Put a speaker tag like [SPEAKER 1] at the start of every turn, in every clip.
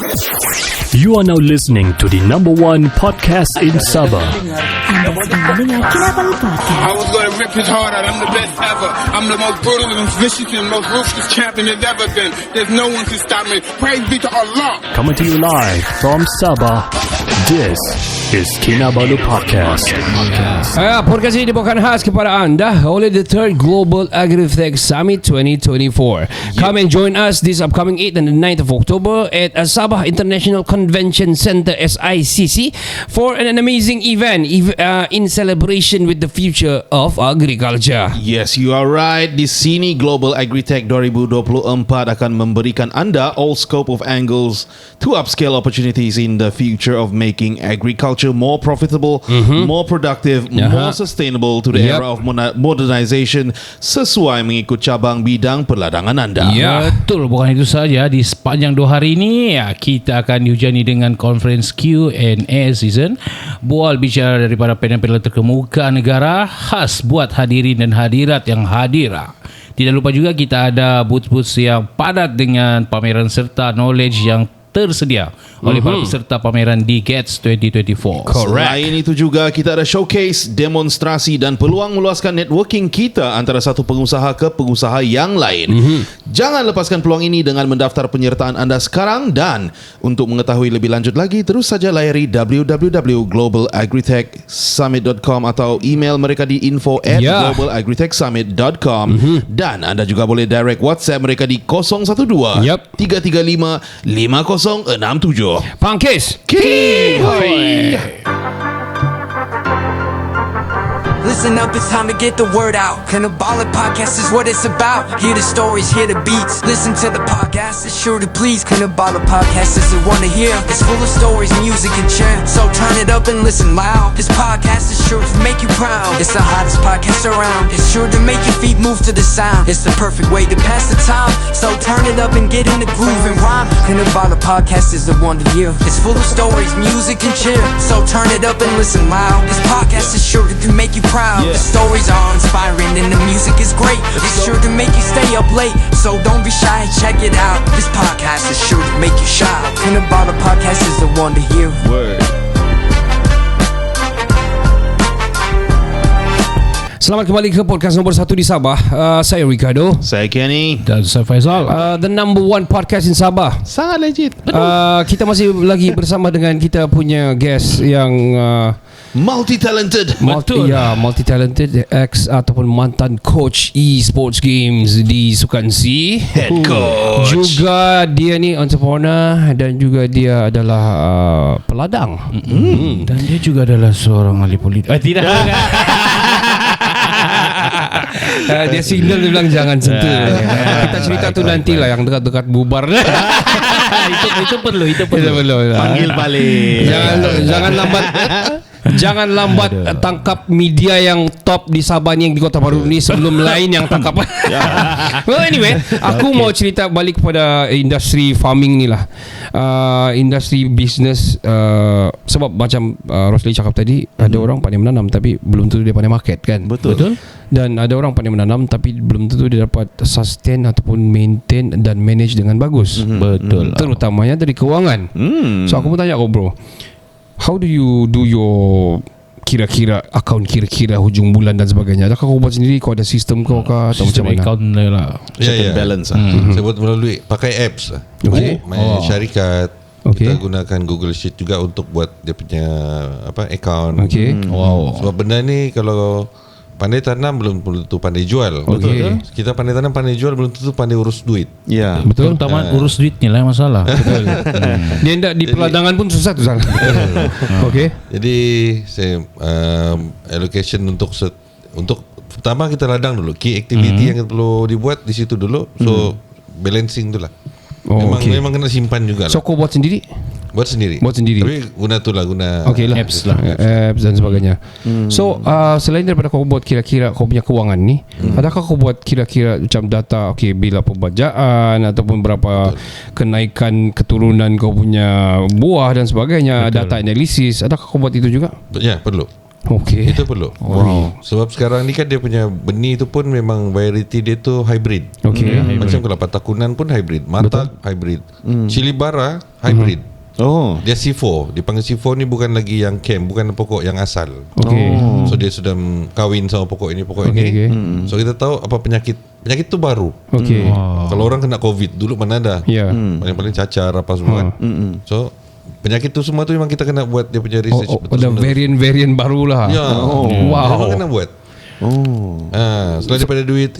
[SPEAKER 1] You are now listening to the number one podcast in Sabah.
[SPEAKER 2] I was going to rip his heart out. I'm the best ever. I'm the most brutal and vicious and most ruthless champion there's ever been. There's no one to stop me. Praise be to Allah.
[SPEAKER 1] Coming to you live from Sabah. This is Kinabalu Podcast.
[SPEAKER 3] Podcast ini dibawakan khas kepada anda oleh the 3rd Global Agritech Summit 2024. Come and join us this upcoming 8th and the 9th of October at Sabah International Convention Center SICC for an amazing event in celebration with the future of agriculture.
[SPEAKER 4] Yes, you are right. Di sini Global Agritech 2024 akan memberikan anda all scope of angles to upscale opportunities in the future of making agriculture more profitable, more productive, more sustainable to the era of modernization sesuai mengikut cabang bidang perladangan anda.
[SPEAKER 5] Betul, bukan itu saja. Di sepanjang 2 hari ini kita akan dihujani dengan conference Q&A season, bual bicara daripada panel-panel terkemuka negara khas buat hadirin dan hadirat yang hadir. Tidak lupa juga kita ada booth-booth yang padat dengan pameran serta knowledge yang tersedia oleh para peserta pameran di GATS 2024.
[SPEAKER 4] Selain itu juga kita ada showcase, demonstrasi dan peluang meluaskan networking kita antara satu pengusaha ke pengusaha yang lain. Jangan lepaskan peluang ini dengan mendaftar penyertaan anda sekarang, dan untuk mengetahui lebih lanjut lagi terus saja layari www.globalagritechsummit.com atau email mereka di info@globalagritechsummit.com dan anda juga boleh direct WhatsApp mereka di 012 335 5067.
[SPEAKER 3] Pangkis
[SPEAKER 4] Kihoy.
[SPEAKER 6] Listen up, it's time to get the word out. Kinabalu Podcast is what it's about. Hear the stories, hear the beats. Listen to the podcast, it's sure to please. Kinabalu Podcast is the one to hear. It's full of stories, music, and cheer. So turn it up and listen loud. This podcast is sure to make you proud. It's the hottest podcast around. It's sure to make your feet move to the sound. It's the perfect way to pass the time. So turn it up and get in the groove and rhyme. Kinabalu Podcast is the one to hear. It's full of stories, music, and cheer. So turn it up and listen loud. This podcast is sure to make you proud. The stories are inspiring and the music is great. It's sure to make you stay up late. So don't be shy, check it out. This podcast is sure to make you shy. Kinabalu Podcast is the one to hear.
[SPEAKER 4] Word.
[SPEAKER 3] Selamat kembali ke podcast nombor 1 di Sabah. Saya Ricardo.
[SPEAKER 4] Saya Kenny.
[SPEAKER 5] Dan saya Faizal.
[SPEAKER 3] The number one podcast in Sabah.
[SPEAKER 4] Sangat legit.
[SPEAKER 3] Kita masih lagi bersama dengan kita punya guest yang
[SPEAKER 4] multi-talented.
[SPEAKER 3] Multi-talented ex ataupun mantan coach e-sports games di Sukansi.
[SPEAKER 4] Head coach.
[SPEAKER 3] Juga dia ni entrepreneur dan juga dia adalah peladang.
[SPEAKER 5] Dan dia juga adalah seorang ahli politik. Tidak.
[SPEAKER 3] Dia signal, dia bilang jangan sentuh. Kita cerita tu nantilah yang dekat-dekat bubar.
[SPEAKER 5] Itu perlu.
[SPEAKER 4] Panggil balik.
[SPEAKER 3] Jangan lambat tangkap media yang top di Sabah ni, yang di Kota Baru ni, sebelum lain yang tangkap. Well anyway, aku mau cerita balik kepada industri farming ni lah. Industri bisnes, sebab macam Rosli cakap tadi, ada orang pandai menanam tapi belum tentu dia pandai market kan. Betul. Dan ada orang pandai menanam tapi belum tentu dia dapat sustain ataupun maintain dan manage dengan bagus.
[SPEAKER 5] Betul.
[SPEAKER 3] Terutamanya dari kewangan. So aku mau tanya kau bro, how do you do your kira-kira akaun kira-kira hujung bulan dan sebagainya? Adakah kau buat sendiri? Kau ada sistem kau kah atau macam mana?
[SPEAKER 5] Account lah.
[SPEAKER 4] Check and balance.
[SPEAKER 7] Saya buat melalui pakai apps. Syarikat. Kita gunakan Google Sheet juga untuk buat dia punya account. Sebab benda ni kalau pandai tanam belum tentu pandai jual. Betul. Kita pandai tanam, pandai jual belum tentu pandai urus duit.
[SPEAKER 4] Ya,
[SPEAKER 5] betul. Terutama urus duit ni lah masalah. Betul.
[SPEAKER 3] Dia tidak di perladangan pun susah tu salah.
[SPEAKER 7] Jadi saya allocation untuk pertama kita ladang dulu. Key activity yang perlu dibuat di situ dulu. So balancing tu lah. Memang kena simpan juga lah.
[SPEAKER 3] So kau buat sendiri?
[SPEAKER 7] Buat sendiri.
[SPEAKER 3] Tapi
[SPEAKER 7] guna
[SPEAKER 3] apps dan sebagainya. So selain daripada kau buat kira-kira kau punya kewangan ni, adakah kau buat kira-kira macam data bila pembajaan ataupun berapa kenaikan keturunan kau punya buah dan sebagainya, data analisis, adakah kau buat itu juga?
[SPEAKER 7] Ya, perlu.
[SPEAKER 3] Okay.
[SPEAKER 7] Itu perlu.
[SPEAKER 3] Wow.
[SPEAKER 7] Sebab sekarang ni kan dia punya benih tu pun memang variety dia tu hybrid.
[SPEAKER 3] Okay.
[SPEAKER 7] Macam kelapa takunan pun hybrid, matak hybrid, cili bara hybrid.
[SPEAKER 4] Oh.
[SPEAKER 7] Dia C4. Dipanggil C4 ni bukan lagi yang camp, bukan pokok yang asal.
[SPEAKER 3] Okay.
[SPEAKER 7] So dia sudah kahwin sama pokok ini, pokok ini.
[SPEAKER 3] Okay.
[SPEAKER 7] So kita tahu apa penyakit tu baru.
[SPEAKER 3] Okay.
[SPEAKER 7] Kalau orang kena COVID dulu mana ada.
[SPEAKER 3] Ya.
[SPEAKER 7] Paling-paling cacar apa semua kan. So penyakit tu semua tu memang kita kena buat dia punya research
[SPEAKER 3] Ada varian-varian baru lah.
[SPEAKER 7] Ya.
[SPEAKER 3] Wow.
[SPEAKER 7] Memang kena buat. Selain daripada duit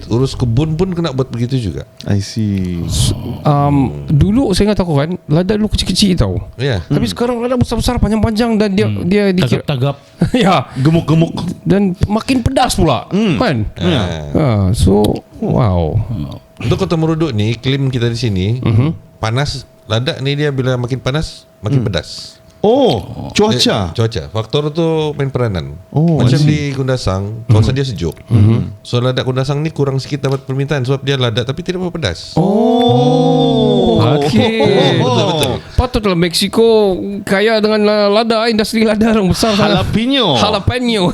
[SPEAKER 7] urus kebun pun kena buat begitu juga.
[SPEAKER 4] I see.
[SPEAKER 3] Dulu saya ingat aku kan, lada dulu kecil-kecil tau.
[SPEAKER 7] Ya.
[SPEAKER 3] Tapi sekarang lada besar-besar, panjang-panjang dan dia dikira
[SPEAKER 5] Tagap.
[SPEAKER 3] ya,
[SPEAKER 4] Gemuk-gemuk.
[SPEAKER 3] dan makin pedas pula. Kan? So wow.
[SPEAKER 7] Untuk Kota Meruduk ni, iklim kita di sini panas. Lada ni dia bila makin panas makin pedas.
[SPEAKER 4] Oh, cuaca.
[SPEAKER 7] Cuaca. Faktor tu main peranan.
[SPEAKER 4] Oh,
[SPEAKER 7] Macam
[SPEAKER 4] I see.
[SPEAKER 7] di Kundasang, kawasan dia sejuk. So lada Kundasang ni kurang sikit dapat permintaan sebab dia lada tapi tidak berapa pedas.
[SPEAKER 3] Okay.
[SPEAKER 7] Betul.
[SPEAKER 3] Patutlah Mexico kaya dengan lada, industri lada yang besar sangat. Jalapeno.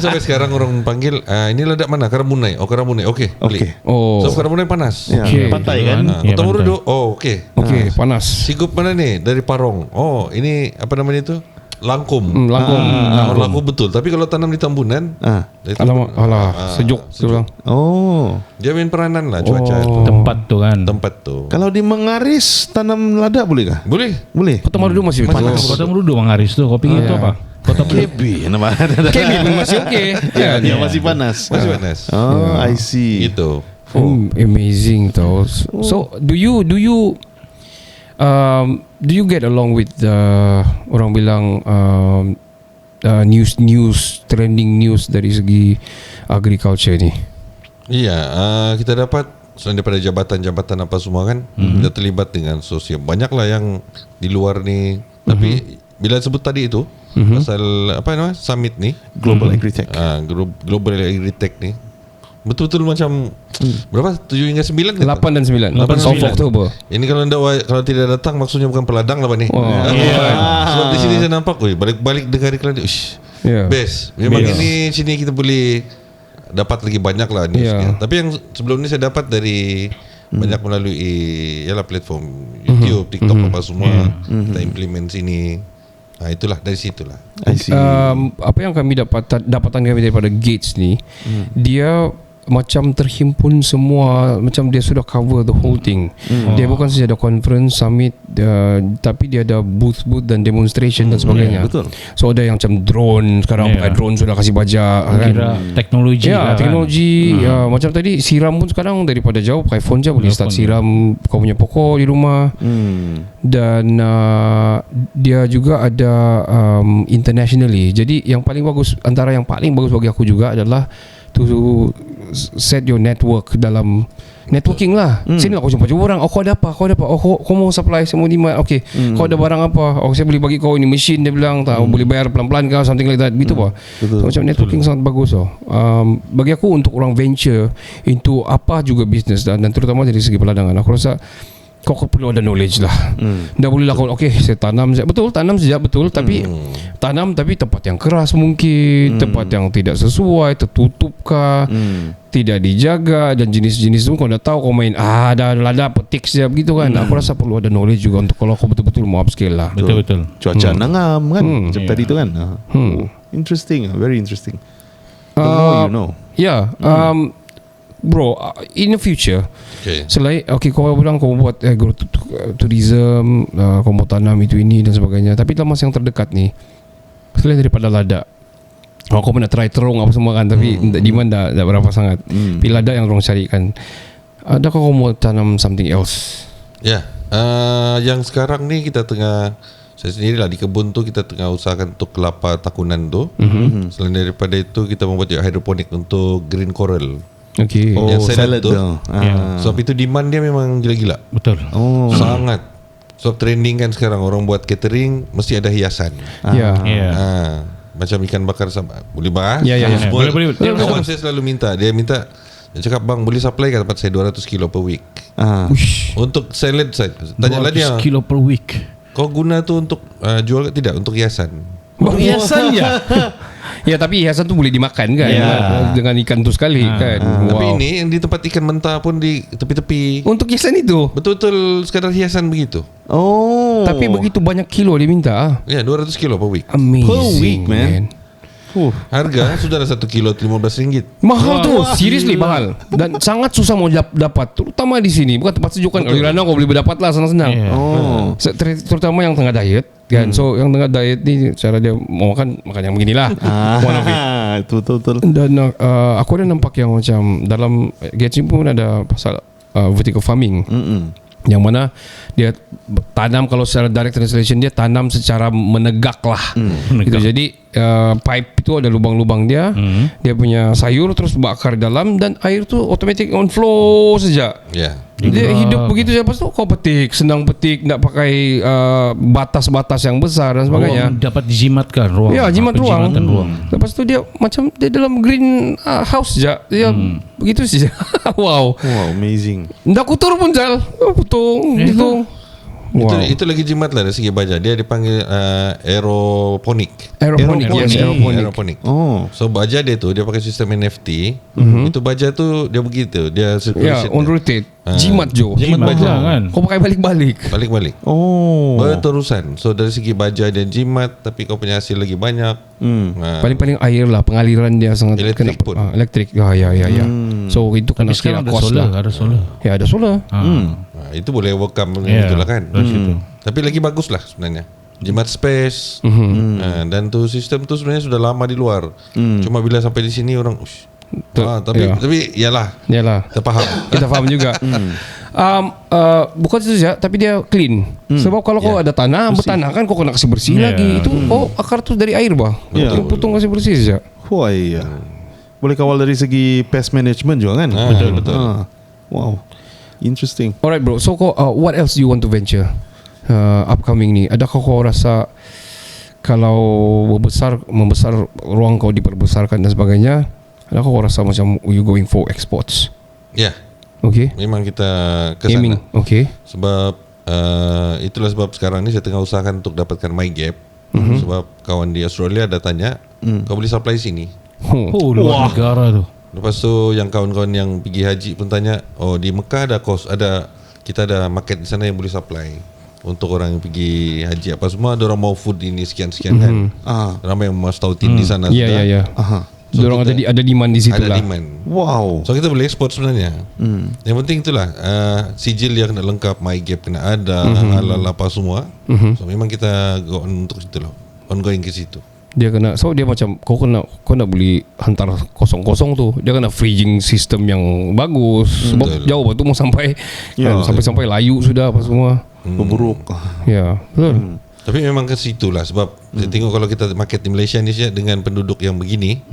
[SPEAKER 7] Sampai sekarang orang panggil, ini lada mana? Karamunai. Oh, Karamunai. Okey, beli.
[SPEAKER 3] Oh.
[SPEAKER 7] So Karamunai panas.
[SPEAKER 4] Ya,
[SPEAKER 3] Okay.
[SPEAKER 4] pantai kan?
[SPEAKER 7] Kota Meruduk. Oh, okey.
[SPEAKER 3] Okay, panas.
[SPEAKER 7] Sigup mana ni? Dari Parong. Oh, ini apa namanya itu? Langkum.
[SPEAKER 3] Langkum.
[SPEAKER 7] Langkum betul. Tapi kalau tanam di Tambunan, dia tu-
[SPEAKER 3] Alamak, sejuk.
[SPEAKER 7] sejuk.
[SPEAKER 4] Oh.
[SPEAKER 7] Dia main peranan lah cuaca tu.
[SPEAKER 5] Tempat tu kan.
[SPEAKER 7] Tempat tu.
[SPEAKER 4] Kalau di Mengaris tanam lada boleh kah?
[SPEAKER 7] Boleh.
[SPEAKER 4] Boleh.
[SPEAKER 3] Kota Meruduk masih panas.
[SPEAKER 5] Kota Meruduk Bang Haris tu. Kopi itu apa? Kota
[SPEAKER 4] KB nama.
[SPEAKER 3] KB pun masih okay.
[SPEAKER 4] Ya, masih panas.
[SPEAKER 7] Masih panas.
[SPEAKER 4] Oh, I see.
[SPEAKER 7] Itu.
[SPEAKER 3] Amazing tau. So do you get along with orang bilang news trending news dari segi agriculture ni?
[SPEAKER 7] Iya, kita dapat selain daripada jabatan-jabatan apa semua kan, kita terlibat dengan sosial. Banyaklah yang di luar ni. Tapi bila sebut tadi itu pasal apa namanya summit ni,
[SPEAKER 4] Global Agritech.
[SPEAKER 7] Global Agritech ni, betul-betul macam berapa? 7 hingga 9 ke?
[SPEAKER 3] 8 dan 9
[SPEAKER 5] 8 dan 9.
[SPEAKER 3] Oktober.
[SPEAKER 7] Ini kalau tidak datang maksudnya bukan peladang lah Pak ni. Sebab di sini saya nampak, balik-balik dengar iklan dia. Best. Memang ini sini kita boleh dapat lagi banyak lah newsnya. Tapi yang sebelum ni saya dapat dari banyak melalui yalah platform YouTube, TikTok apa semua. Kita implement sini. Itulah dari situlah.
[SPEAKER 3] Apa yang kami dapatan kami daripada Gates ni, dia macam terhimpun semua, macam dia sudah cover the whole thing. Dia bukan saja ada conference, summit, tapi dia ada booth dan demonstration dan sebagainya.
[SPEAKER 4] Betul.
[SPEAKER 3] So ada yang macam drone, sekarang pakai drone sudah kasih bajak kan.
[SPEAKER 5] Kira teknologi lah
[SPEAKER 3] teknologi macam tadi siram pun sekarang daripada jauh pakai phone je boleh start siram kau punya pokok di rumah. Dan dia juga ada internationally. Jadi yang paling bagus, antara yang paling bagus bagi aku juga adalah to set your network dalam networking lah. Sini aku jumpa orang. Kau ada apa? Kau mau supply semua di mana? Okay. Kau ada barang apa? Saya boleh bagi kau ini mesin. Dia bilang boleh bayar pelan-pelan kau, something like that. Gitu apa. So, macam networking sangat bagus bagi aku untuk orang venture into apa juga bisnes dan terutama dari segi peladangan. Aku rasa kau perlu ada knowledge lah. Dah boleh lah kau, okay, saya tanam saja betul, tapi tanam tapi tempat yang keras mungkin, tempat yang tidak sesuai, tertutup kah, tidak dijaga, dan jenis-jenis tu kau dah tahu, kau main dah lada petik saja begitu kan. Aku rasa perlu ada knowledge juga untuk kalau kau betul-betul mau upscale lah.
[SPEAKER 5] Betul.
[SPEAKER 4] Cuaca nangam kan macam tadi tu kan. Interesting, very interesting. The more you know.
[SPEAKER 3] Bro, in the future, selain kau bilang kau buat tourism, kau mau tanam itu ini dan sebagainya, tapi dalam masa yang terdekat ni, selain daripada lada, kau pernah try terung apa semua kan, tapi demand dah berapa sangat. Tapi lada yang orang carikan, adakah kau mau tanam something else?
[SPEAKER 7] Yang sekarang ni kita tengah, saya sendiri lah di kebun tu kita tengah usahakan untuk kelapa takunan tu. Selain daripada itu kita membuat hidroponik untuk green coral.
[SPEAKER 3] Okay.
[SPEAKER 7] Yang salad tu.
[SPEAKER 3] So
[SPEAKER 7] itu demand dia memang gila-gila.
[SPEAKER 5] Betul.
[SPEAKER 7] Sangat. So trending kan sekarang orang buat catering mesti ada hiasan. Macam ikan bakar sama. Boleh bah?
[SPEAKER 5] Boleh.
[SPEAKER 7] Kawan saya selalu minta. Dia cakap, bang boleh supply kat tempat saya 200 kilo per week. Untuk salad saya. Tanya lah dia,
[SPEAKER 5] 200 kilo per week.
[SPEAKER 7] kau guna tu untuk jual ke tidak? Untuk hiasan.
[SPEAKER 5] Hiasan je.
[SPEAKER 3] Ya tapi hiasan tu boleh dimakan kan dengan ikan tu sekali kan.
[SPEAKER 7] Tapi ini yang di tempat ikan mentah pun di tepi-tepi.
[SPEAKER 3] Untuk hiasan itu.
[SPEAKER 7] Betul-betul sekadar hiasan begitu.
[SPEAKER 4] Oh.
[SPEAKER 3] Tapi begitu banyak kilo dia minta.
[SPEAKER 7] Ya 200 kilo per week.
[SPEAKER 3] Amazing.
[SPEAKER 4] Per week, man.
[SPEAKER 7] Harga sudah 1 kilo RM15.
[SPEAKER 3] Mahal tu, seriously mahal. Dan sangat susah mau dapat, terutama di sini. Bukan tempat sejuk kan. Kalau di Ranau kau boleh berdapat lah senang-senang. Terutama yang tengah diet kan. So yang tengah diet ni cara dia mau makan yang beginilah. One of it.
[SPEAKER 4] Betul.
[SPEAKER 3] Dan aku ada nampak yang macam dalam Gachin pun ada pasal vertical farming. Yang mana dia tanam, kalau secara direct translation dia tanam secara menegak lah. Gitu. Jadi pipe itu ada lubang-lubang dia. Dia punya sayur terus bakar dalam dan air tu automatic on flow saja.
[SPEAKER 7] Ya.
[SPEAKER 3] Dia hidup begitu saja. Lepas tu kau petik, senang petik, tak pakai batas-batas yang besar dan sebagainya.
[SPEAKER 5] Dapat dijimatkan ruang.
[SPEAKER 3] Ya, jimat ruang.
[SPEAKER 5] ruang.
[SPEAKER 3] Lepas tu dia macam dia dalam green house saja. Dia begitu saja. Wow,
[SPEAKER 4] amazing.
[SPEAKER 3] ndak kotor pun Jal. Putung gitu. Wow.
[SPEAKER 7] Itu lagi jimat lah dari segi baja. Dia dipanggil aeroponik.
[SPEAKER 3] Aeroponik.
[SPEAKER 4] Oh.
[SPEAKER 7] So baja dia tu dia pakai sistem NFT. Itu baja tu dia begitu. Dia
[SPEAKER 3] Ya, on rotate. Jimat Jo.
[SPEAKER 5] Jimat baja kan.
[SPEAKER 3] Kau pakai balik-balik.
[SPEAKER 7] Balik-balik.
[SPEAKER 4] Oh.
[SPEAKER 7] Berterusan. So dari segi baja dia jimat, tapi kau punya hasil lagi banyak.
[SPEAKER 3] Paling-paling air lah, pengaliran dia sangat
[SPEAKER 7] Elektrik pun.
[SPEAKER 3] elektrik. Ya. So itu kena kira
[SPEAKER 5] Sekarang ada
[SPEAKER 3] cost
[SPEAKER 5] solar,
[SPEAKER 3] lah.
[SPEAKER 5] ada solar.
[SPEAKER 3] Ya, ada solar.
[SPEAKER 7] Itu boleh overcome
[SPEAKER 5] Ya,
[SPEAKER 7] itulah kan. Tapi lagi bagus lah sebenarnya. Jimat space. Dan tu sistem tu sebenarnya sudah lama di luar. Cuma bila sampai di sini orang tapi yalah. Kita faham.
[SPEAKER 3] Kita faham juga. Bukan itu saja, tapi dia clean. Sebab kalau kau ada tanah, bertanah kan kau kena kasih bersih lagi. Itu akar tu dari air bah. Putung kasih bersih saja.
[SPEAKER 4] Wah iya. Boleh kawal dari segi pest management juga kan?
[SPEAKER 7] Betul.
[SPEAKER 4] Wow. Interesting.
[SPEAKER 3] Alright bro. So kau what else do you want to venture upcoming ni? Adakah kau rasa kalau membesar ruang kau diperbesarkan dan sebagainya, adakah kau rasa macam you going for exports?
[SPEAKER 7] Ya.
[SPEAKER 3] Okay.
[SPEAKER 7] Memang kita ke
[SPEAKER 3] Aiming.
[SPEAKER 7] sana.
[SPEAKER 3] Okay.
[SPEAKER 7] Sebab itulah sebab sekarang ni saya tengah usahakan untuk dapatkan MyGap. Sebab kawan di Australia ada tanya, kau boleh supply sini.
[SPEAKER 5] Luar negara tu.
[SPEAKER 7] Lepas tu yang kawan-kawan yang pergi haji pun tanya, di Mekah kita ada market di sana yang boleh supply untuk orang yang pergi haji apa semua. Ada orang mau food ini sekian-sekian kan. Ramai yang mau stautin di sana sudah.
[SPEAKER 3] Ya. So orang ada demand di situ
[SPEAKER 7] ada
[SPEAKER 3] lah.
[SPEAKER 7] demand.
[SPEAKER 4] Wow.
[SPEAKER 7] So kita boleh ekspor sebenarnya. Yang penting itulah sijil dia kena lengkap, MyGap kena ada, halal apa semua. So memang kita go on untuk situ lah, ongoing ke situ.
[SPEAKER 3] Dia kena, so dia macam kau nak beli hantar kosong-kosong tu, dia kena freezing system yang bagus. Sebab jauh tu mau sampai sampai layu sudah apa semua.
[SPEAKER 4] Berburuk.
[SPEAKER 3] Ya, betul.
[SPEAKER 7] Tapi memang ke situ lah. Sebab saya tengok kalau kita market di Malaysia ni dengan penduduk yang begini,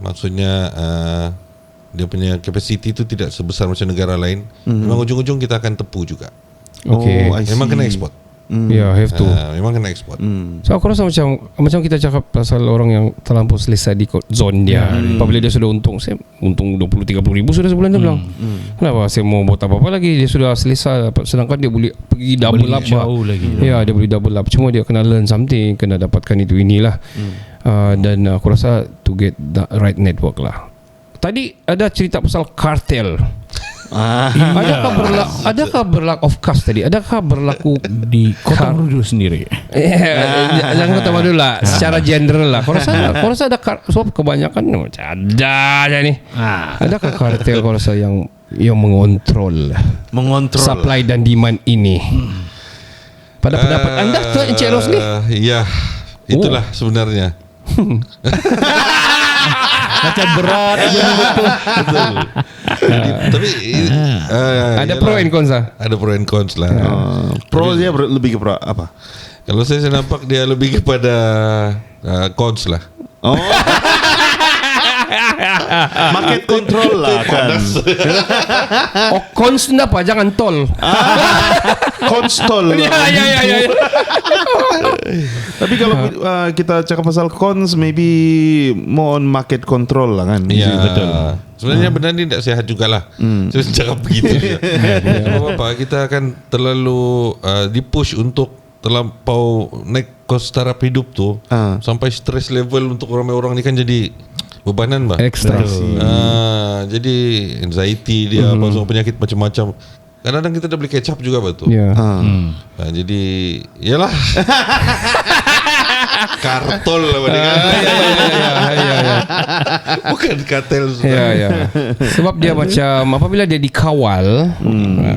[SPEAKER 7] maksudnya dia punya capacity tu tidak sebesar macam negara lain. Memang ujung-ujung kita akan tepu juga.
[SPEAKER 3] Okay.
[SPEAKER 7] Memang kena ekspor.
[SPEAKER 3] Ya, have to.
[SPEAKER 7] Memang kena ekspor.
[SPEAKER 3] So aku rasa macam kita cakap pasal orang yang terlampau selesa di zone dia. Apabila dia sudah untung 20-30 ribu sudah sebulan dia bilang. Kenapa saya mau buat apa-apa lagi? Dia sudah selesa, sedangkan dia boleh pergi double up
[SPEAKER 5] jauh lagi.
[SPEAKER 3] Ya, dia boleh double up. Cuma dia kena learn something, kena dapatkan itu inilah. Dan aku rasa to get the right network lah. Tadi ada cerita pasal kartel. Adakah berlaku of course tadi? Adakah berlaku
[SPEAKER 5] di Kota Marudu sendiri?
[SPEAKER 3] Jangan Kota Marudu lah, secara general lah. Kau rasa ada sebab kebanyakan ada aja nih. Adakah kartel kau rasa yang mengontrol supply dan demand ini? Pada pendapat anda tu Encik Rosli?
[SPEAKER 7] Ya, itulah sebenarnya.
[SPEAKER 5] Macam berat aja betul.
[SPEAKER 7] Tapi
[SPEAKER 3] ada pro and cons lah.
[SPEAKER 7] Ada pro and cons lah.
[SPEAKER 4] Pro dia lebih ke apa?
[SPEAKER 7] Kalau saya nampak dia lebih kepada cons lah.
[SPEAKER 4] Market control lah kan.
[SPEAKER 3] Cons apa? Jangan tol.
[SPEAKER 4] Konstol.
[SPEAKER 3] Ya.
[SPEAKER 4] Tapi kalau kita cakap pasal cons, maybe more on market control lah kan.
[SPEAKER 7] Ya, betul. Sebenarnya benar ni tidak sehat jugalah. Saya cakap begitu. Apa kita akan terlalu dipush untuk terlampau naik kos taraf hidup tu sampai stress level untuk ramai orang ni kan jadi bebanan bah.
[SPEAKER 3] Ekstra.
[SPEAKER 7] Jadi anxiety dia apa semua penyakit macam-macam. Kadang-kadang kita dah beli kecap juga betul.
[SPEAKER 3] Ya.
[SPEAKER 7] Jadi yalah. Kartol lah bukan kartel.
[SPEAKER 3] Ya. Sebab dia macam apabila dia dikawal,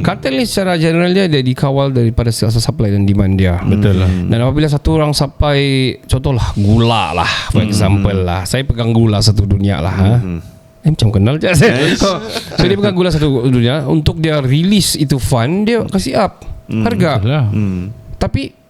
[SPEAKER 3] kartel ni secara general dia dikawal daripada supply dan demand dia.
[SPEAKER 5] Betul lah.
[SPEAKER 3] Dan apabila satu orang sampai, contohlah gula lah, for example lah, saya pegang gula satu dunia lah. Macam kenal je saya. So dia pegang gula satu dunia. Untuk dia release itu fund, dia kasih up harga. Tapi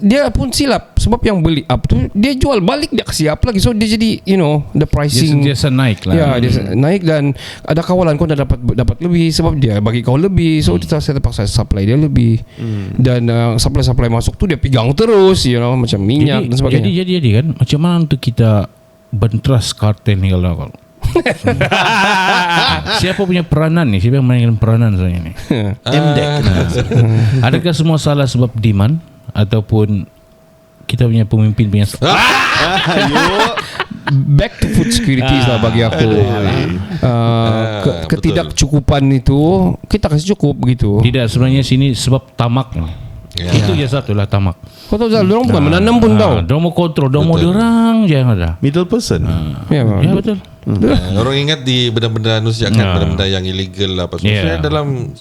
[SPEAKER 3] dia pun silap. Sebab yang beli up tu, dia jual balik, dia kasih up lagi. So dia jadi, the pricing
[SPEAKER 5] dia naik lah.
[SPEAKER 3] Ya, dia naik. Dan ada kawalan kau dah dapat lebih, sebab dia bagi kau lebih. So saya terpaksa supply dia lebih. Dan supply masuk tu dia pegang terus, macam minyak dan sebagainya.
[SPEAKER 5] Jadi kan, macam mana untuk kita bentras kartel ni kalau siapa punya peranan ni? Siapa yang mainkan peranan sebenarnya ni? MDEC. Adakah semua salah sebab demand ataupun kita punya pemimpin punya
[SPEAKER 3] back to food security lah bagi aku. Ketidakcukupan itu kita kasih cukup begitu.
[SPEAKER 5] Tidak, sebenarnya sini sebab tamak. Itu je satulah tamak.
[SPEAKER 3] Kau tahu tak, orang bukan menanam pun tahu.
[SPEAKER 5] Dia mau kontrol, dia mau dorang je yang ada.
[SPEAKER 4] Middle person.
[SPEAKER 5] Ya betul.
[SPEAKER 7] Orang ingat di benda-benda benda-benda yang illegal lah apa semua. Dalam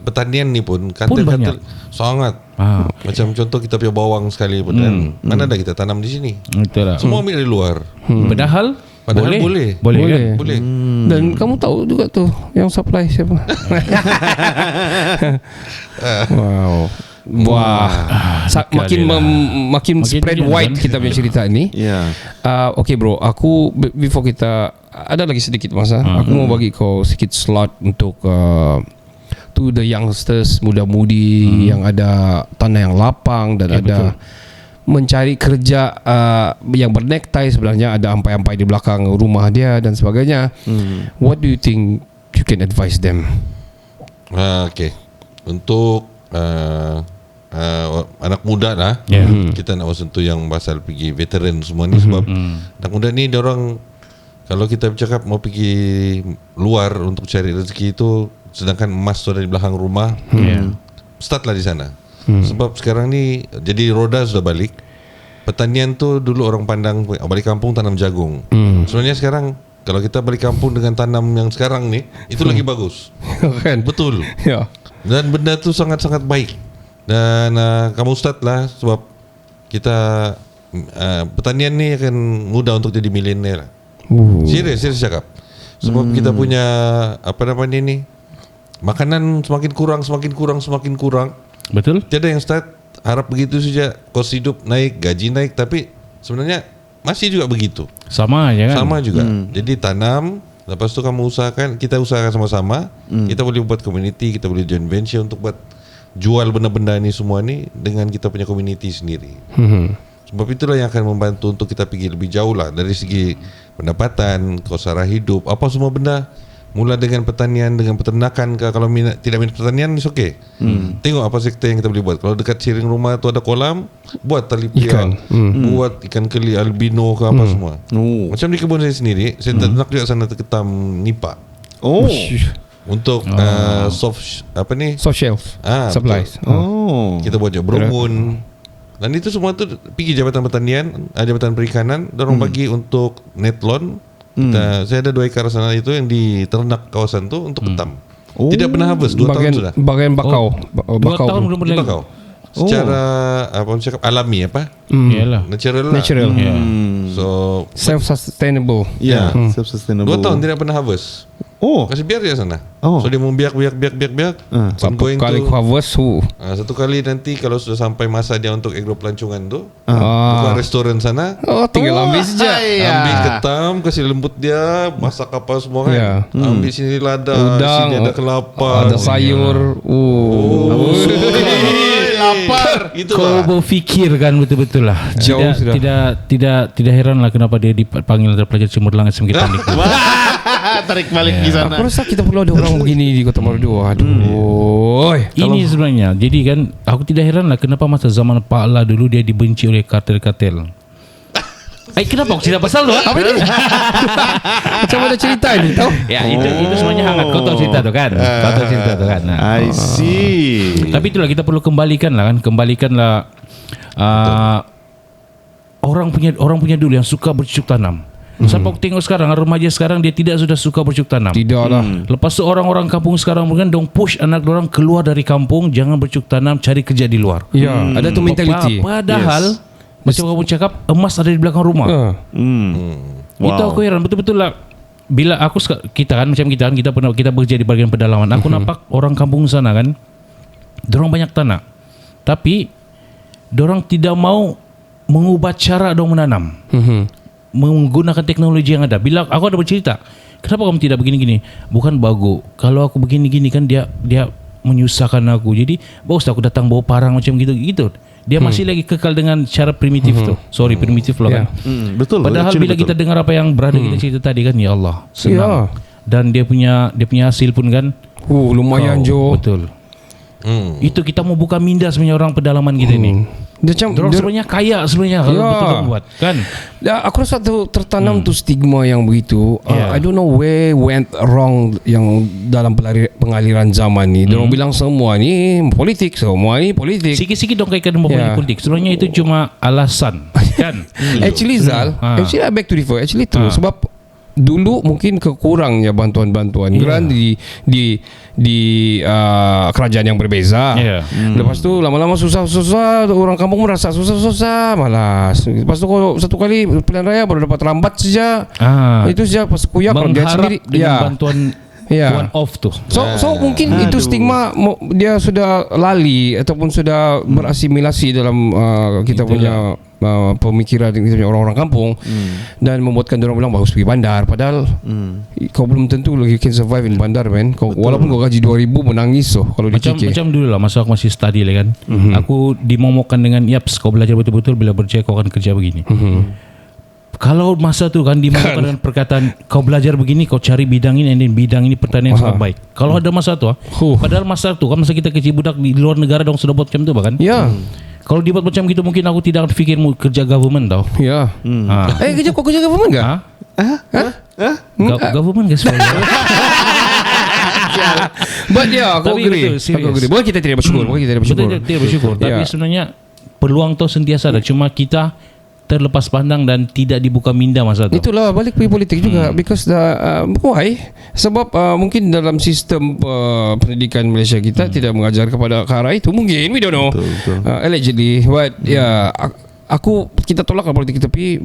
[SPEAKER 7] pertanian ni pun kartel sangat. Macam contoh kita punya bawang sekali pun kan, mana ada kita tanam di sini.
[SPEAKER 5] Betul lah.
[SPEAKER 7] Semua ambil dari luar.
[SPEAKER 5] Padahal
[SPEAKER 7] boleh.
[SPEAKER 5] Kan?
[SPEAKER 3] Dan kamu tahu juga tuh yang supply siapa. Wow. Makin spread wide kita punya cerita ini. Okay bro, aku before kita ada lagi sedikit masa, aku mau bagi kau sedikit slot untuk to the youngsters, muda-mudi yang ada tanah yang lapang dan ada mencari kerja yang bernektai, sebenarnya ada ampai-ampai di belakang rumah dia dan sebagainya. What do you think you can advise them?
[SPEAKER 7] Okay, untuk anak muda lah, kita nak sentuh yang pasal pergi veteran semua ni, sebab anak muda ni diorang, kalau kita bercakap mau pergi luar untuk cari rezeki itu, sedangkan emas tu ada di belakang rumah, startlah di sana. Sebab sekarang ni jadi roda sudah balik. Pertanian tu dulu orang pandang balik kampung tanam jagung. Sebenarnya sekarang kalau kita balik kampung dengan tanam yang sekarang ni, itu lagi bagus. Betul. Dan benda tu sangat-sangat baik. Dan kamu start lah, sebab kita pertanian ni akan mudah untuk jadi milenial. Serius cakap. Sebab kita punya ni, makanan semakin kurang.
[SPEAKER 5] Betul.
[SPEAKER 7] Tiada yang start harap begitu saja, kos hidup naik, gaji naik, tapi sebenarnya masih juga begitu.
[SPEAKER 5] Sama aja kan?
[SPEAKER 7] Sama juga. Jadi tanam, lepas tu kamu usahakan, kita usahakan sama-sama. Kita boleh buat community, kita boleh join venture untuk buat jual benda-benda ni semua ni dengan kita punya community sendiri. Sebab itulah yang akan membantu untuk kita pergi lebih jauh lah dari segi pendapatan, kos sara hidup, apa semua benda. Mula dengan pertanian, dengan peternakan ke. Kalau tidak minat pertanian, it's okay. Tengok apa sektor yang kita boleh buat. Kalau dekat siring rumah tu ada kolam, buat tali piang, buat ikan keli albino ke apa semua. Macam di kebun saya sendiri, saya ternak juga sana ketam nipa. Untuk soft
[SPEAKER 3] shelf supplies.
[SPEAKER 7] Kita buat juga berumbun. Dan itu semua tu pergi Jabatan Pertanian, Jabatan Perikanan, dorong bagi untuk netlon. Saya ada 2 ekar sana itu yang di ternak kawasan tu untuk ketam. Tidak pernah harvest 2 tahun sudah.
[SPEAKER 3] Bagian bakau.
[SPEAKER 5] 2 tahun belum boleh
[SPEAKER 7] bakau. Secara cakap alami
[SPEAKER 5] Iyalah.
[SPEAKER 7] Natural. So
[SPEAKER 3] self-sustainable.
[SPEAKER 4] Self-sustainable.
[SPEAKER 7] 2 tahun tidak pernah harvest. Kasih biar dia sana. So dia membiak.
[SPEAKER 3] Satu kali harvest
[SPEAKER 7] satu kali nanti kalau sudah sampai masa dia untuk agro pelancongan tu, buka restoran sana.
[SPEAKER 3] Tinggal ambil saja.
[SPEAKER 7] Ambil ketam, kasih lembut dia, masak apa semua kan. Ambil sini lada,
[SPEAKER 3] udang,
[SPEAKER 7] sini ada kelapa,
[SPEAKER 3] ada sayur.
[SPEAKER 7] Lapar.
[SPEAKER 5] Kau berfikirkan betul-betul lah.
[SPEAKER 3] Jauh sudah.
[SPEAKER 5] Tidak heran lah kenapa dia dipanggil pelajar cemerlang semua kita ni.
[SPEAKER 4] Tarik balik di sana.
[SPEAKER 3] Aku rasa kita perlu ada orang begini di Kota Marudu. Aduh.
[SPEAKER 5] Ini sebenarnya. Jadi kan aku tidak heran lah kenapa masa zaman Pak La dulu dia dibenci oleh kartel-kartel. Kenapa aku cerita pasal tu?
[SPEAKER 3] Apa ni? Macam mana cerita ni tahu?
[SPEAKER 5] Ya, itu sebenarnya hangat. Kau tahu cerita tu kan?
[SPEAKER 4] I see.
[SPEAKER 5] Tapi itulah kita perlu kembalikanlah orang punya dulu yang suka bercocok tanam. Sampai aku tengok sekarang remaja sekarang dia tidak sudah suka bercocok tanam.
[SPEAKER 3] Tidak lah.
[SPEAKER 5] Lepas tu orang-orang kampung sekarang mungkin dong push anak orang keluar dari kampung, jangan bercocok tanam, cari kerja di luar.
[SPEAKER 3] Ya, ada tu mentality.
[SPEAKER 5] Padahal macam kamu cakap emas ada di belakang rumah. Itu aku heran betul-betul lah. Bila kita bekerja di bagian pedalaman, aku nampak orang kampung sana kan, dorang banyak tanah, tapi dorang tidak mau mengubah cara dorang menanam, menggunakan teknologi yang ada. Bila aku ada bercerita, kenapa kamu tidak begini-gini? Bukan bagus. Kalau aku begini-gini kan dia menyusahkan aku. Jadi bagus aku datang bawa parang macam gitu. Dia masih lagi kekal dengan cara primitif tu. Sorry, primitif lah kan.
[SPEAKER 4] Betul.
[SPEAKER 5] Padahal bila kita dengar apa yang berada kita cerita tadi kan, ya Allah, senang. Dan dia punya hasil pun kan,
[SPEAKER 3] lumayan Jo.
[SPEAKER 5] Betul. Itu kita mau buka minda sebenarnya orang pedalaman kita ni. Dia sebenarnya kaya sebenarnya kalau betul kamu buat kan.
[SPEAKER 3] Ya, aku rasa tu tertanam tu stigma yang begitu. I don't know where went wrong yang dalam pengaliran zaman ni. Dorang bilang semua ni politik.
[SPEAKER 5] Sikit-sikit dong kaitkan dengan politik. Sebenarnya itu cuma alasan kan.
[SPEAKER 3] Actually Zal, actually I beg to differ. Actually true sebab dulu mungkin kekurangnya bantuan-bantuan grant di kerajaan yang berbeza. Lepas tu lama-lama susah orang kampung merasa susah malas. Lepas tu kalau satu kali pilihan raya baru dapat rambat saja. Itu saja pas kuyak kalau dia sendiri
[SPEAKER 5] dengan bantuan one off tu.
[SPEAKER 3] So mungkin itu stigma dia sudah lali ataupun sudah berasimilasi dalam kita punya pemikiran kita punya orang-orang kampung dan membuatkan orang bilang bagus pergi bandar, padahal kau belum tentu lagi can survive in bandar man. Walaupun kau gaji 2,000 menangis kalau dicicil. Macam
[SPEAKER 5] dulu lah masa aku masih study lah kan. Aku dimomokkan dengan yaps kau belajar betul-betul, bila berjaya kau akan kerja begini. Kalau masa tu kan dimomokkan dengan perkataan kau belajar begini, kau cari bidang ini, dan bidang ini pertanian sangat baik. Kalau ada masa tu padahal masa tu kan masa kita kecil budak di luar negara dong sudah buat macam tu bahkan. Kalau dibuat macam gitu mungkin aku tidak akan fikir mau kerja government tau. Kau kerja government enggak? Government guys.
[SPEAKER 3] But aku agree. Boleh kita tidak bersyukur.
[SPEAKER 5] Tapi sebenarnya peluang tu sentiasa ada. Cuma kita terlepas pandang dan tidak dibuka minda masa tu.
[SPEAKER 3] Itulah balik pergi politik juga. Because why? Sebab mungkin dalam sistem pendidikan Malaysia kita tidak mengajar kepada ke arah itu. Mungkin we don't know. Allegedly. But kita tolak politik, tapi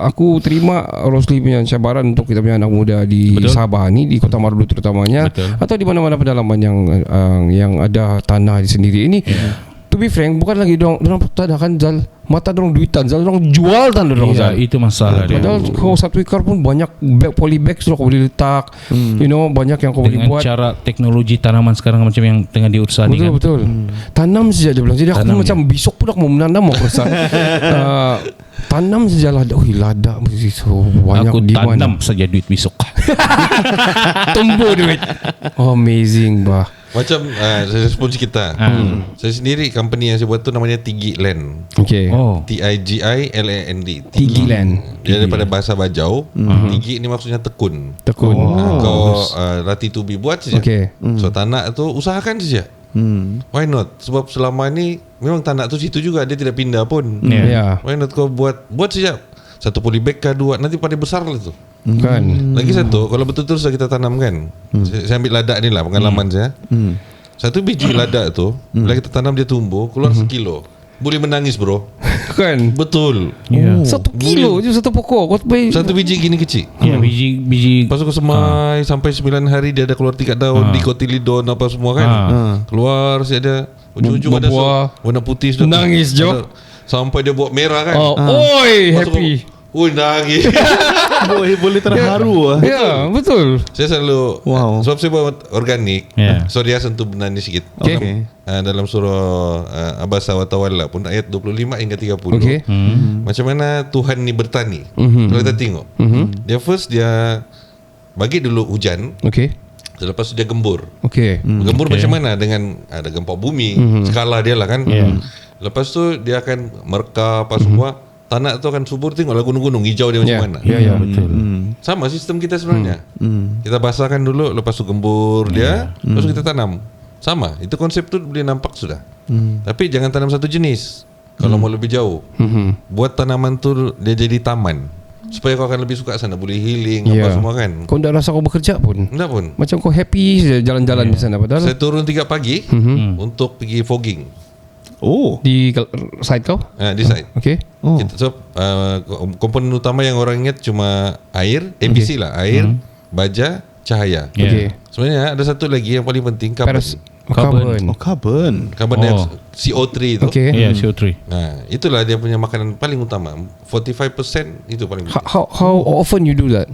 [SPEAKER 3] aku terima Rosli punya cabaran untuk kita punya anak muda di Sabah ni, di Kota Marudu terutamanya, atau di mana-mana pedalaman yang ada tanah di sendiri ini. To be frank, bukan lagi dorang tanah kan Zal, mata dorang duitan Zal, dorang jual tanah dorang Zal.
[SPEAKER 5] Itu masalah dia.
[SPEAKER 3] Padahal kau satu ekar pun banyak polybags kau boleh letak. Banyak yang kau boleh buat.
[SPEAKER 5] Dengan cara teknologi tanaman sekarang macam yang tengah diurusan ni kan. Betul.
[SPEAKER 3] Tanam saja dia bilang. Jadi aku macam besok pun aku mau menanam aku rasa. Tanam saja lah. Lada so banyak
[SPEAKER 5] aku
[SPEAKER 3] demand.
[SPEAKER 5] Tanam saja duit besok.
[SPEAKER 3] Tumbuh duit. Amazing bah.
[SPEAKER 7] Macam saya respon kita. Saya sendiri company yang saya buat tu namanya Tigi Land. TIGILAND.
[SPEAKER 3] Tigi Land.
[SPEAKER 7] Dia daripada bahasa Bajau. Tigi ni maksudnya tekun. Kau latih tubi buat saja. So tanah tu usahakan saja. Why not? Sebab selama ni memang tanah tu situ juga, dia tidak pindah pun. Why not kau buat saja. Satu polybag kah, dua, nanti pada besar lah tu.
[SPEAKER 3] Kan.
[SPEAKER 7] Lagi satu, kalau betul-betul sudah kita tanamkan, saya ambil lada ni lah pengalaman saya. Satu biji lada tu, bila kita tanam dia tumbuh, keluar 1 kilo. Boleh menangis bro.
[SPEAKER 3] Kan.
[SPEAKER 7] Betul.
[SPEAKER 3] 1 kilo je satu pokok.
[SPEAKER 7] Satu biji gini kecil.
[SPEAKER 5] Biji.
[SPEAKER 7] Lepas tu kau semai sampai 9 hari dia ada keluar 3 daun, dikotilidon apa semua kan. Keluar si ada ujung-ujung ada warna putih sudah.
[SPEAKER 3] Nangis Jo.
[SPEAKER 7] Sampai dia buat merah kan.
[SPEAKER 3] Oi, happy.
[SPEAKER 7] Nangis.
[SPEAKER 4] Boleh terharu.
[SPEAKER 3] Ya, betul.
[SPEAKER 7] Saya selalu sebab saya buat organik. Sorry sentuh benda ni sikit. Dalam surah Abasa wa Tawalla pun ayat 25 hingga 30. Macam mana Tuhan ni bertani. Kalau kita tengok, dia first dia bagi dulu hujan.
[SPEAKER 3] Okay.
[SPEAKER 7] Selepas tu dia gembur.
[SPEAKER 3] Okay.
[SPEAKER 7] Gembur macam mana dengan ada gempa bumi, skala dia lah kan. Lepas tu dia akan mereka apa semua, tanah tu akan subur, tengoklah gunung-gunung hijau dia macam mana.
[SPEAKER 3] Ya, betul.
[SPEAKER 7] Sama sistem kita sebenarnya. Kita basahkan dulu, lepas tu gembur dia, lepas tu kita tanam. Sama, itu konsep tu boleh nampak sudah. Tapi jangan tanam satu jenis. Kalau mau lebih jauh, buat tanaman tu dia jadi taman. Supaya kau akan lebih suka sana, boleh healing apa semua kan.
[SPEAKER 3] Kau tak rasa kau bekerja pun.
[SPEAKER 7] Enggak pun.
[SPEAKER 3] Macam kau happy saja jalan-jalan di sana padahal.
[SPEAKER 7] Saya turun 3 pagi untuk pergi fogging.
[SPEAKER 3] Di site kau?
[SPEAKER 7] Di site.
[SPEAKER 3] Okay.
[SPEAKER 7] Komponen utama yang orang ingat cuma air, ABC lah, air, baja, cahaya.
[SPEAKER 3] Okay.
[SPEAKER 7] Sebenarnya ada satu lagi yang paling penting,
[SPEAKER 3] Carbon.
[SPEAKER 4] Carbon.
[SPEAKER 7] CO3 itu.
[SPEAKER 3] Okay.
[SPEAKER 5] CO3.
[SPEAKER 7] Nah, itulah dia punya makanan paling utama. 45% itu paling penting.
[SPEAKER 3] How often you do that?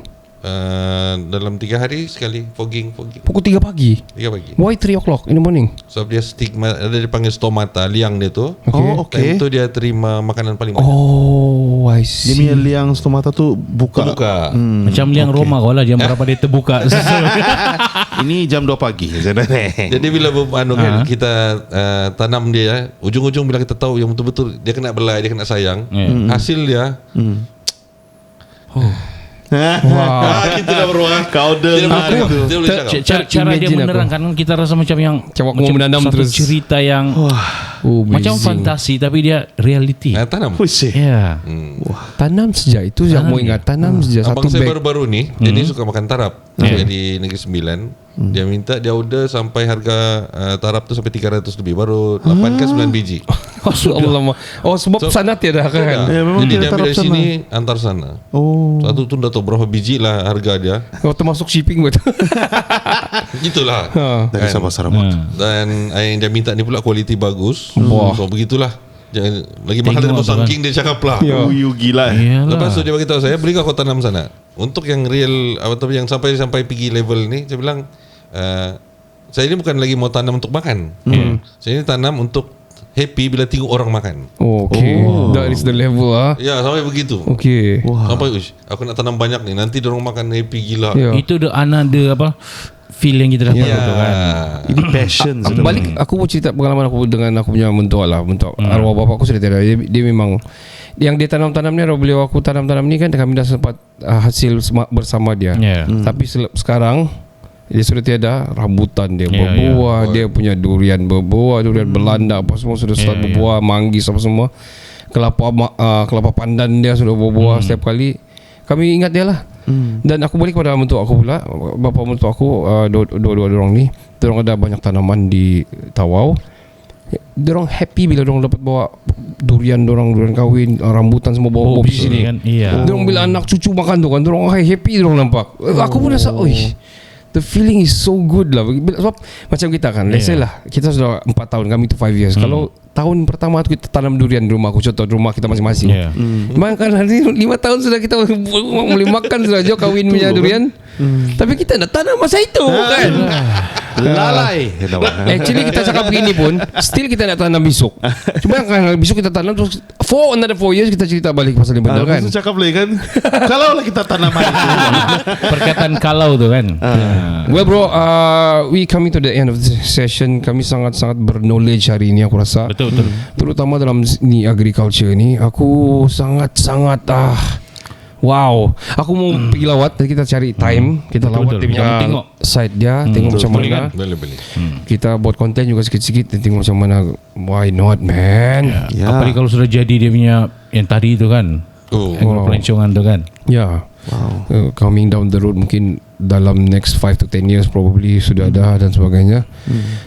[SPEAKER 7] Dalam 3 hari sekali fogging.
[SPEAKER 3] Pukul 3 pagi.
[SPEAKER 7] 3 pagi.
[SPEAKER 3] Why 3 o'clock in the morning?
[SPEAKER 7] Sebab dia stigma, ada dia panggil stomata, liang dia tu.
[SPEAKER 4] Okay.
[SPEAKER 7] Time tu dia terima makanan paling banyak.
[SPEAKER 3] Oh, I see.
[SPEAKER 4] Dia punya liang stomata tu buka.
[SPEAKER 5] Macam liang Roma kau lah, jam berapa dia terbuka.
[SPEAKER 4] Ini jam 2 pagi sebenarnya.
[SPEAKER 7] Jadi bila kan, kita tanam dia, ujung-ujung bila kita tahu yang betul-betul dia kena belai, dia kena sayang, hasil dia kita dah beruang.
[SPEAKER 4] Kau dengar itu.
[SPEAKER 5] Cara dia menerangkan kita rasa macam yang
[SPEAKER 3] Macam aku menanam
[SPEAKER 5] satu
[SPEAKER 3] terus.
[SPEAKER 5] cerita yang macam fantasi tapi dia reality.
[SPEAKER 7] Tanam.
[SPEAKER 5] Ya.
[SPEAKER 3] Tanam sejak itu saya mau ingat tanam sejak
[SPEAKER 7] Abang
[SPEAKER 3] satu
[SPEAKER 7] saya
[SPEAKER 3] bag.
[SPEAKER 7] baru-baru ni dia ni suka makan tarap. Dia di Negeri Sembilan. Dia minta, dia order sampai harga tarap tu sampai 300 lebih, baru 8 ke 9 biji.
[SPEAKER 3] Allah. Oh sebab sana tiada kan.
[SPEAKER 7] Jadi dia ambil dari sini antar sana. Satu tu dah tahu berapa biji lah harga dia.
[SPEAKER 3] Kau termasuk shipping betul.
[SPEAKER 7] Itulah.
[SPEAKER 4] Dari Sabah Sarawak.
[SPEAKER 7] Dan yang dia minta ni pula kualiti bagus.
[SPEAKER 3] Wah.
[SPEAKER 7] So begitulah. Jangan lagi mahal dari sangking dia cakap lah.
[SPEAKER 4] Gila.
[SPEAKER 7] Lepas tu dia beritahu saya, beli kau tanam sana. Untuk yang real atau yang sampai pergi level ni, saya bilang saya ini bukan lagi mau tanam untuk makan. Saya ini tanam untuk happy bila tengok orang makan.
[SPEAKER 3] Okay. That is the level
[SPEAKER 7] Ya, sampai begitu.
[SPEAKER 3] Okay.
[SPEAKER 7] Sampai aku nak tanam banyak ni, nanti dorang makan happy gila.
[SPEAKER 5] Itu the another feel yang kita dapat tu kan.
[SPEAKER 4] Ini passion.
[SPEAKER 3] Aku mau cerita pengalaman aku dengan aku punya mentua lah, mentua arwah bapak aku sudah tiada. Dia memang yang dia tanam-tanam ni, beliau aku tanam-tanam ni kan kami dah sempat hasil bersama dia. Tapi sekarang dia sudah tiada, rambutan dia berbuah, dia punya durian berbuah, durian Belanda apa semua sudah start berbuah, manggis apa semua. Kelapa pandan dia sudah berbuah setiap kali. Kami ingat dia lah. Dan aku balik kepada mentua aku pula, bapa mentua aku, dua-dua orang ni, dorang ada banyak tanaman di Tawau. Dorang happy bila dorang dapat bawa durian kahwin, rambutan semua bawa di sini
[SPEAKER 5] kan.
[SPEAKER 3] Dorang bila anak cucu makan tu kan, dorang happy dorang nampak. Aku pun rasa, the feeling is so good lah. Sebab macam kita kan, let's say lah, kita sudah 4 tahun, kami tu 5 years. Kalau tahun pertama tu kita tanam durian di rumah aku, contoh di rumah kita masing-masing. Makan hari 5 tahun sudah kita boleh makan sudah jauh kahwin punya durian. Tapi kita nak tanam masa itu kan.
[SPEAKER 4] Lalai.
[SPEAKER 3] Actually kita cakap begini pun, still kita nak tanam besok. Cuma kan besok kita tanam terus for another 4 years kita cerita balik pasal ini benda kan.
[SPEAKER 4] Aku cakap lagi kan. Kalau lah kita tanam itu.
[SPEAKER 5] Perkataan kalau tu kan.
[SPEAKER 3] Well bro, we coming to the end of the session. Kami sangat-sangat berknowledge hari ini aku rasa.
[SPEAKER 5] Betul.
[SPEAKER 3] Terutama dalam ni agriculture ni, aku sangat-sangat wow. Aku mau pergi lawat, kita cari time, kita lawat dia punya
[SPEAKER 5] tengok
[SPEAKER 3] site dia, tengok macam mana.
[SPEAKER 7] Boleh.
[SPEAKER 3] Kita buat konten juga sikit-sikit, tengok macam mana. Why not man?
[SPEAKER 5] Apalagi kalau sudah jadi dia punya yang tadi tu kan. Pelancongan tu kan. Coming down the road mungkin dalam next 5 to 10 years probably sudah ada dan sebagainya.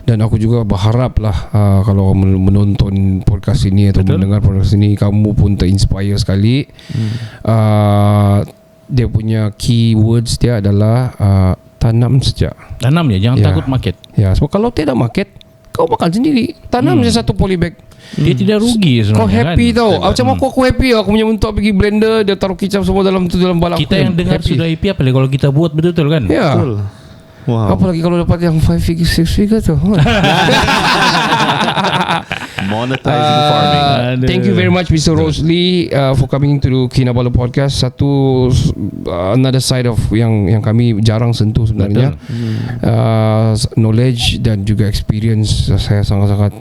[SPEAKER 5] Dan aku juga berharap lah kalau menonton podcast ini atau mendengar podcast ini, kamu pun terinspire sekali. Dia punya keywords dia adalah tanam saja. Tanam je, jangan takut market.
[SPEAKER 3] Ya, sebab kalau tiada market, kau makan sendiri. Tanam je satu polybag.
[SPEAKER 5] Dia tidak rugi sebenarnya.
[SPEAKER 3] Kau happy
[SPEAKER 5] kan?
[SPEAKER 3] tau. Macam aku happy. Aku punya mentok pergi blender, dia taruh kicap semua dalam balak.
[SPEAKER 5] Kita yang dengar sudah happy, apalagi kalau kita buat betul-betul kan.
[SPEAKER 3] Ya. Apalagi kalau dapat yang 5 figure 6 figure tu.
[SPEAKER 4] Monetizing farming.
[SPEAKER 3] Thank you very much, Mr. Rosley, for coming to Kinabalu Podcast. Satu another side of yang kami jarang sentuh sebenarnya. Knowledge dan juga experience saya sangat-sangat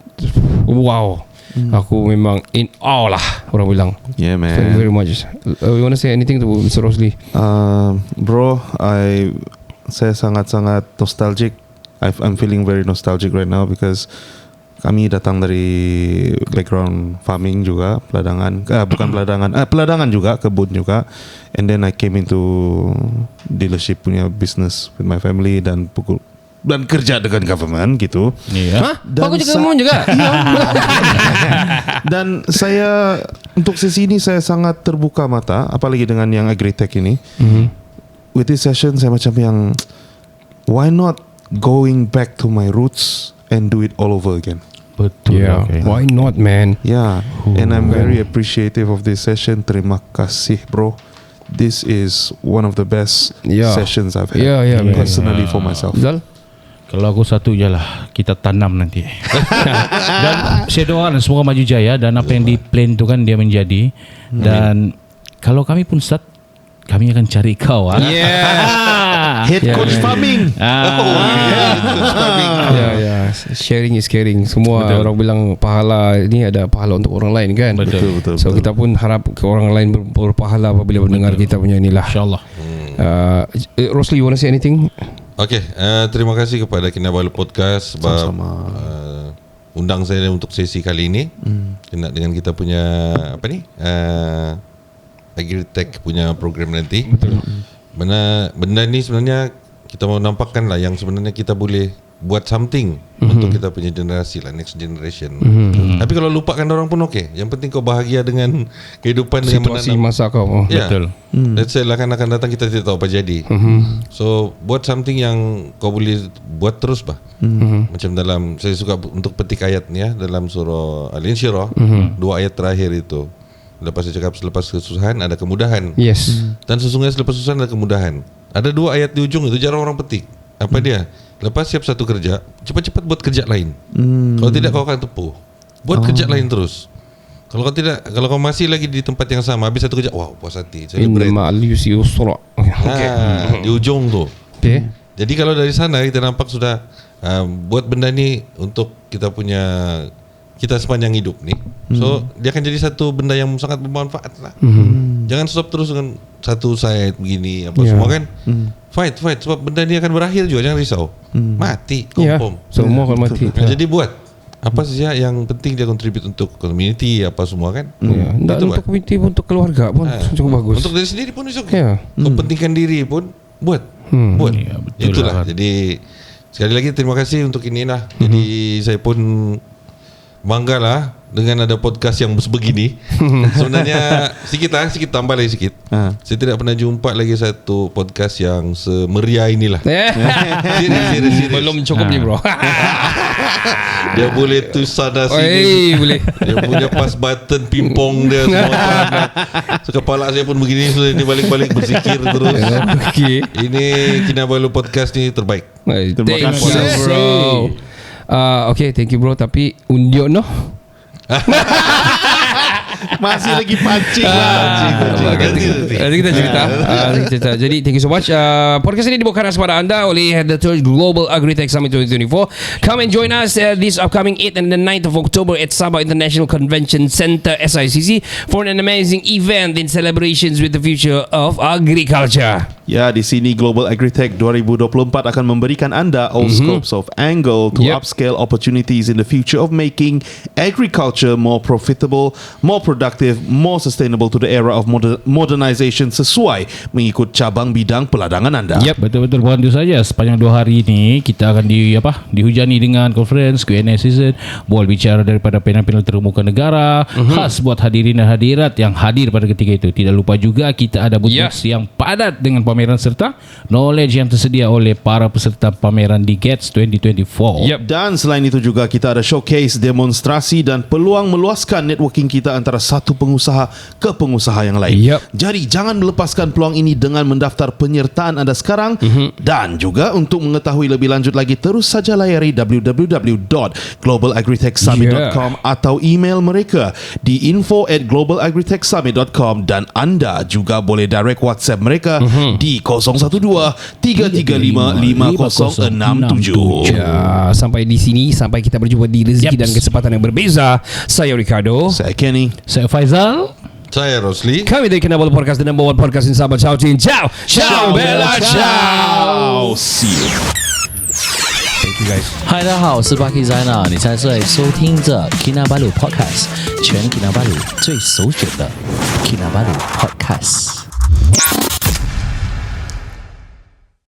[SPEAKER 3] wow. Aku memang in awe lah orang bilang.
[SPEAKER 4] Yeah, man.
[SPEAKER 3] Thank you very much. You want to say anything to Mr. Rosley?
[SPEAKER 4] Bro, saya sangat-sangat nostalgic. I'm feeling very nostalgic right now because kami datang dari background farming juga, peladangan juga, kebun juga, and then I came into dealership punya business with my family dan kerja dengan government gitu.
[SPEAKER 3] Hah? Aku juga mau juga.
[SPEAKER 4] Dan saya untuk sesi ini saya sangat terbuka mata, apalagi dengan yang agritech ini. With this session saya macam yang why not going back to my roots and do it all over again.
[SPEAKER 5] Betul.
[SPEAKER 3] Yeah. Why not, man?
[SPEAKER 4] Yeah. And I'm very appreciative of this session. Terima kasih, bro. This is one of the best sessions I've had personally for myself.
[SPEAKER 3] Zal?
[SPEAKER 5] Kalau aku satu je lah, kita tanam nanti. Dan saya doakan semoga maju jaya dan apa yang di plan tu kan dia menjadi. Dan kalau kami pun start, kami akan cari kau.
[SPEAKER 4] Head coach farming.
[SPEAKER 3] Sharing is caring. Semua orang bilang pahala ini ada pahala untuk orang lain kan.
[SPEAKER 5] Betul.
[SPEAKER 3] So kita pun harap ke orang lain berpahala apabila mendengar kita punya inilah.
[SPEAKER 5] InsyaAllah.
[SPEAKER 3] Rosley, you want to say anything?
[SPEAKER 7] Okay, terima kasih kepada Kinabalu Podcast sebab undang saya untuk sesi kali ini. Kena dengan kita punya apa ni? Agritech punya program nanti. Betul. Benda ni sebenarnya kita mau nampakkan lah yang sebenarnya kita boleh buat something untuk kita punya generasi lah, next generation. Tapi kalau lupakan orang pun okey. Yang penting kau bahagia dengan kehidupan dengan
[SPEAKER 3] situasi masa kau.
[SPEAKER 7] Betul. Let's say lah akan datang kita tidak tahu apa jadi. So buat something yang kau boleh buat terus bah. Macam dalam saya suka untuk petik ayat ni ya dalam surah Al-Insyirah, 2 ayat terakhir itu. Lepas saya cakap selepas kesusahan ada kemudahan.
[SPEAKER 3] Yes.
[SPEAKER 7] Dan sesungguhnya selepas kesusahan ada kemudahan. Ada 2 ayat di ujung itu jarang orang petik. Apa dia? Lepas siap satu kerja, cepat-cepat buat kerja lain. Kalau tidak kau akan tepuh. Buat kerja lain terus. Kalau kau tidak, kalau kau masih lagi di tempat yang sama, habis satu kerja, wow, puas hati.
[SPEAKER 3] Inna al-yusri yusra.
[SPEAKER 7] Di ujung tu.
[SPEAKER 3] Okay.
[SPEAKER 7] Jadi kalau dari sana kita nampak sudah buat benda ni untuk kita punya kita sepanjang hidup ni. So dia akan jadi satu benda yang sangat bermanfaat lah. Jangan stop terus dengan satu side begini apa semua kan. Fight sebab benda ni akan berakhir juga, jangan risau. Mati confirm.
[SPEAKER 3] Semua akan mati.
[SPEAKER 7] Jadi buat apa saja yang penting dia contribute untuk community apa semua kan.
[SPEAKER 3] Tak untuk community pun, untuk keluarga pun cukup bagus.
[SPEAKER 7] Untuk diri sendiri pun bisa. Kau pentingkan diri pun buat. Buat. Itulah. Jadi sekali lagi terima kasih untuk inilah. Jadi saya pun bangga lah dengan ada podcast yang sebegini. Sebenarnya sedikit tambah lagi sedikit. Saya tidak pernah jumpa lagi satu podcast yang semeriah inilah. Serius.
[SPEAKER 3] Belum cukup ni bro.
[SPEAKER 7] Dia boleh tu sana sini.
[SPEAKER 3] Boleh.
[SPEAKER 7] Dia punya pas button pingpong dia semua. So, kepala saya pun begini. So, ini balik-balik berzikir terus.
[SPEAKER 3] Okay.
[SPEAKER 7] Ini Kinabalu Podcast ni terbaik.
[SPEAKER 3] Terima kasih bro. Okay, thank you bro. Tapi undian no.
[SPEAKER 4] Masih lagi pancing lah.
[SPEAKER 3] Nanti kita cerita. Jadi thank you so much. Podcast ini dibawakan kepada anda oleh The Third Global Agritech Summit 2024. Come and join us this upcoming 8th and the 9th of October at Sabah International Convention Center SICC for an amazing event in celebrations with the future of agriculture.
[SPEAKER 4] Ya, di sini Global Agritech 2024 akan memberikan anda all scopes of angle to upscale opportunities in the future of making agriculture more profitable, more productive, more sustainable to the era of modernization sesuai mengikut cabang bidang peladangan anda.
[SPEAKER 5] Yep, betul-betul. Bukan itu saja. Sepanjang 2 hari ini kita akan dihujani dengan conference Q&A season, bowl bicara daripada panel-panel terkemuka negara, khas buat hadirin dan hadirat yang hadir pada ketika itu. Tidak lupa juga kita ada booth yang padat dengan pameran serta knowledge yang tersedia oleh para peserta pameran di GATS 2024.
[SPEAKER 4] Dan selain itu juga kita ada showcase, demonstrasi dan peluang meluaskan networking kita antara satu pengusaha ke pengusaha yang lain. Jadi jangan melepaskan peluang ini dengan mendaftar penyertaan anda sekarang. Dan juga untuk mengetahui lebih lanjut lagi, terus saja layari www.globalagritechsummit.com atau email mereka di info@globalagritechsummit.com, dan anda juga boleh direct WhatsApp mereka di 012-335-5067.
[SPEAKER 3] Sampai di sini, sampai kita berjumpa di rezeki dan kesempatan yang berbeza. Saya Ricardo,
[SPEAKER 4] saya Kenny,
[SPEAKER 5] saya Faizal,
[SPEAKER 7] saya Rosli.
[SPEAKER 3] kami dari Kinabalu Podcast, the number one podcast in Sabah. Ciao, Chin. Ciao. Ciao, Bella. Ciao.
[SPEAKER 4] See you.
[SPEAKER 3] Thank you guys.
[SPEAKER 8] 嗨，大家好，我是 Bucky Zaina， 你在这里收听着 Kinabalu Podcast， 全 Kinabalu 最首选的 Kinabalu Podcast。